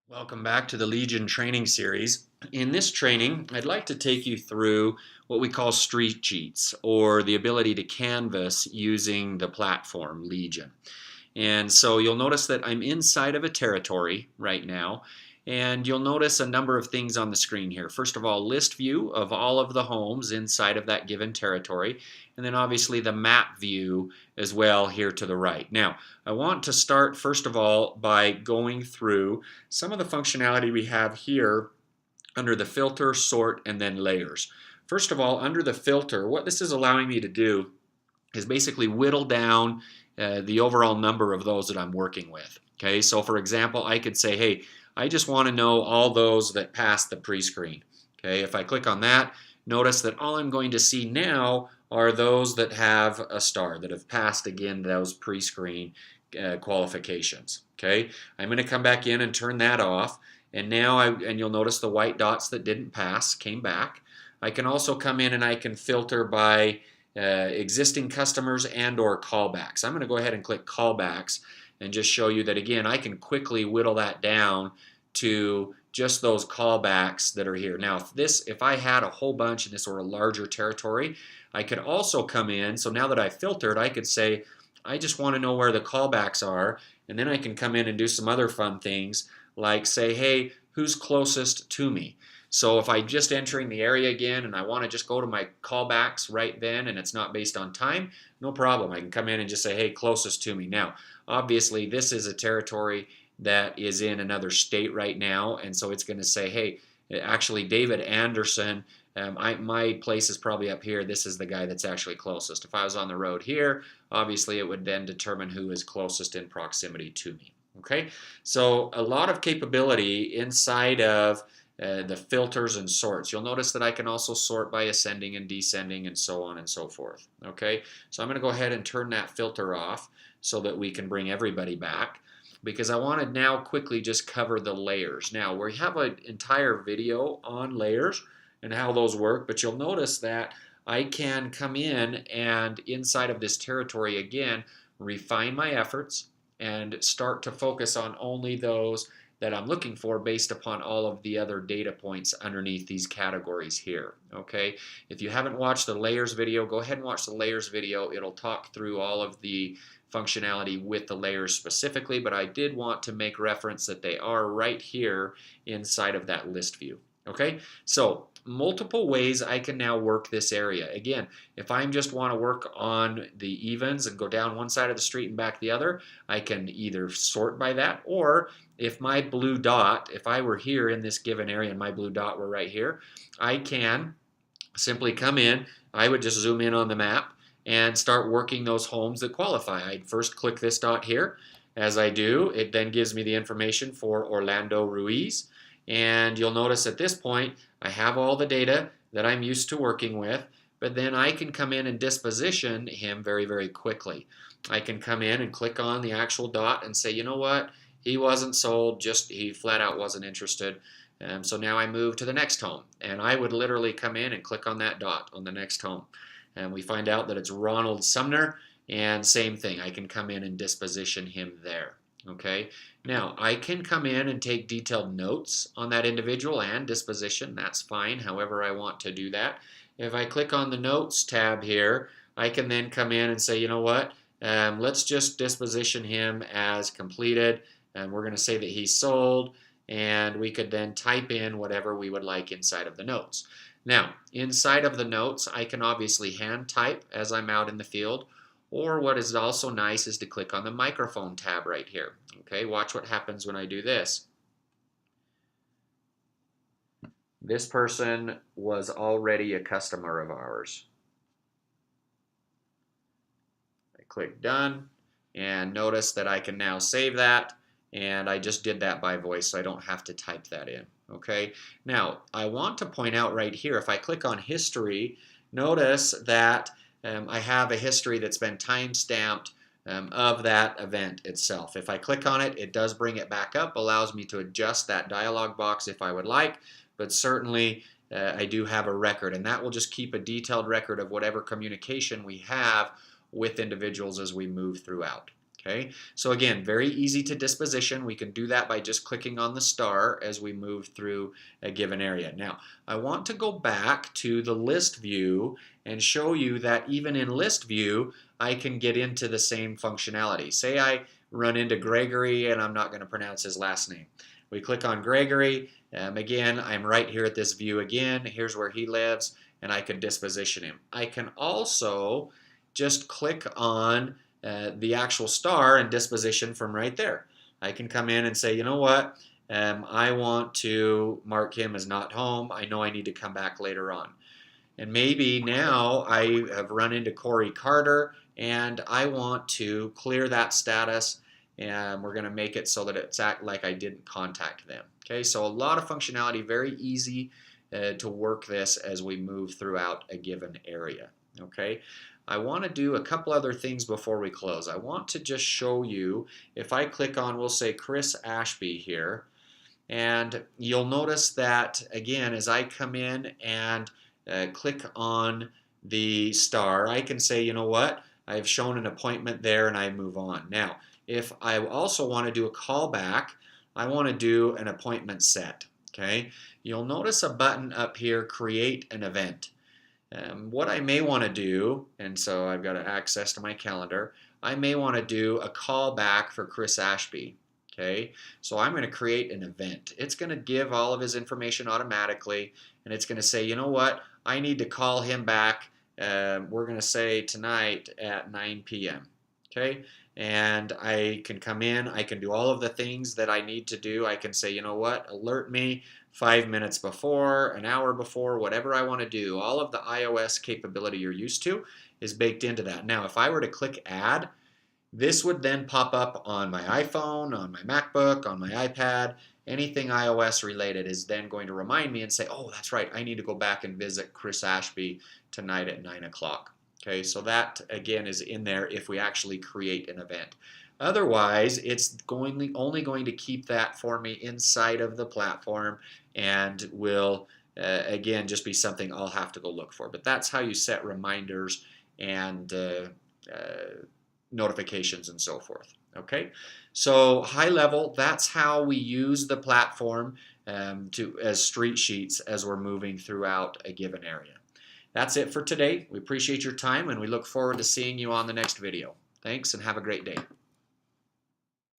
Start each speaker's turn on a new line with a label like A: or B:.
A: Welcome back to the Legion training series. In this training, I'd like to take you through what we call street cheats, or the ability to canvas using the platform Legion. And so you'll notice that I'm inside of a territory right now, and you'll notice a number of things on the screen here. First of all, list view of all of the homes inside of that given territory, and then obviously the map view as well here to the right. Now, I want to start first of all by going through some of the functionality we have here under the filter, sort, and then layers. First of all, under the filter, what this is allowing me to do is basically whittle down the overall number of those that I'm working with. Okay, so for example, I could say, hey, I just want to know all those that passed the pre-screen. Okay, if I click on that, notice that all I'm going to see now are those that have a star, that have passed again those pre-screen qualifications. Okay, I'm going to come back in and turn that off, and now you'll notice the white dots that didn't pass came back. I can also come in and I can filter by existing customers and or callbacks. I'm going to go ahead and click callbacks and just show you that again I can quickly whittle that down to just those callbacks that are here. Now if I had a whole bunch in this or a larger territory, I could also come in, so now that I've filtered, I could say I just want to know where the callbacks are, and then I can come in and do some other fun things like say, hey, who's closest to me? So if I'm just entering the area again and I want to just go to my callbacks right then and it's not based on time, no problem. I can come in and just say, hey, closest to me. Now, obviously, this is a territory that is in another state right now, and so it's going to say, hey, actually, David Anderson, my place is probably up here. This is the guy that's actually closest. If I was on the road here, obviously, it would then determine who is closest in proximity to me. Okay, so a lot of capability inside of the filters and sorts. You'll notice that I can also sort by ascending and descending and so on and so forth. Okay, so I'm going to go ahead and turn that filter off so that we can bring everybody back, because I want to now quickly just cover the layers. Now, we have an entire video on layers and how those work, but you'll notice that I can come in and inside of this territory again, refine my efforts and start to focus on only those that I'm looking for based upon all of the other data points underneath these categories here. Okay, if you haven't watched the layers video, go ahead and watch the layers video. It'll talk through all of the functionality with the layers specifically, but I did want to make reference that they are right here inside of that list view. Okay, so multiple ways I can now work this area. Again, if I just want to work on the evens and go down one side of the street and back the other, I can either sort by that, or if my blue dot, if I were here in this given area and my blue dot were right here, I can simply come in, I would just zoom in on the map and start working those homes that qualify. I'd first click this dot here. As I do, it then gives me the information for Orlando Ruiz. And you'll notice at this point, I have all the data that I'm used to working with, but then I can come in and disposition him very, very quickly. I can come in and click on the actual dot and say, you know what, he wasn't sold, just he flat out wasn't interested. So now I move to the next home, and I would literally come in and click on that dot on the next home. And we find out that it's Ronald Sumner, and same thing, I can come in and disposition him there. Okay, now I can come in and take detailed notes on that individual and disposition. That's fine, however I want to do that. If I click on the notes tab here, I can then come in and say, you know what, let's just disposition him as completed, and we're going to say that he's sold, and we could then type in whatever we would like inside of the notes. Now, inside of the notes, I can obviously hand type as I'm out in the field, or what is also nice is to click on the microphone tab right here. Okay, watch what happens when I do this. This person was already a customer of ours. I click done, and notice that I can now save that, and I just did that by voice, so I don't have to type that in. Okay, now I want to point out right here, if I click on history, notice that I have a history that's been time-stamped of that event itself. If I click on it, it does bring it back up, allows me to adjust that dialog box if I would like, but certainly I do have a record, and that will just keep a detailed record of whatever communication we have with individuals as we move throughout. Okay, so again, very easy to disposition. We can do that by just clicking on the star as we move through a given area. Now, I want to go back to the list view and show you that even in list view, I can get into the same functionality. Say I run into Gregory, and I'm not going to pronounce his last name. We click on Gregory. Again, I'm right here at this view again. Here's where he lives, and I can disposition him. I can also just click on the actual star and disposition from right there. I can come in and say, you know what, I want to mark him as not home. I know I need to come back later on. And maybe now I have run into Corey Carter and I want to clear that status, and we're going to make it so that it's act like I didn't contact them. Okay, so a lot of functionality, very easy to work this as we move throughout a given area. Okay, I want to do a couple other things before we close. I want to just show you, if I click on, we'll say Chris Ashby here, and you'll notice that again as I come in and click on the star, I can say, you know what, I've shown an appointment there, and I move on. Now, if I also want to do a callback, I want to do an appointment set. Okay, you'll notice a button up here, create an event. What I may want to do, and so I've got access to my calendar, I may want to do a callback for Chris Ashby. Okay, so I'm going to create an event. It's going to give all of his information automatically, and it's going to say, you know what, I need to call him back. We're going to say tonight at 9 p.m. Okay, and I can come in, I can do all of the things that I need to do. I can say, you know what, alert me 5 minutes before, an hour before, whatever I want to do. All of the iOS capability you're used to is baked into that. Now, if I were to click add, this would then pop up on my iPhone, on my MacBook, on my iPad. Anything iOS related is then going to remind me and say, oh, that's right, I need to go back and visit Chris Ashby tonight at 9 o'clock. Okay, so that again is in there if we actually create an event. Otherwise, it's only going to keep that for me inside of the platform, and will again just be something I'll have to go look for. But that's how you set reminders and notifications and so forth. Okay, so high level, that's how we use the platform as street sheets as we're moving throughout a given area. That's it for today. We appreciate your time, and we look forward to seeing you on the next video. Thanks, and have a great day.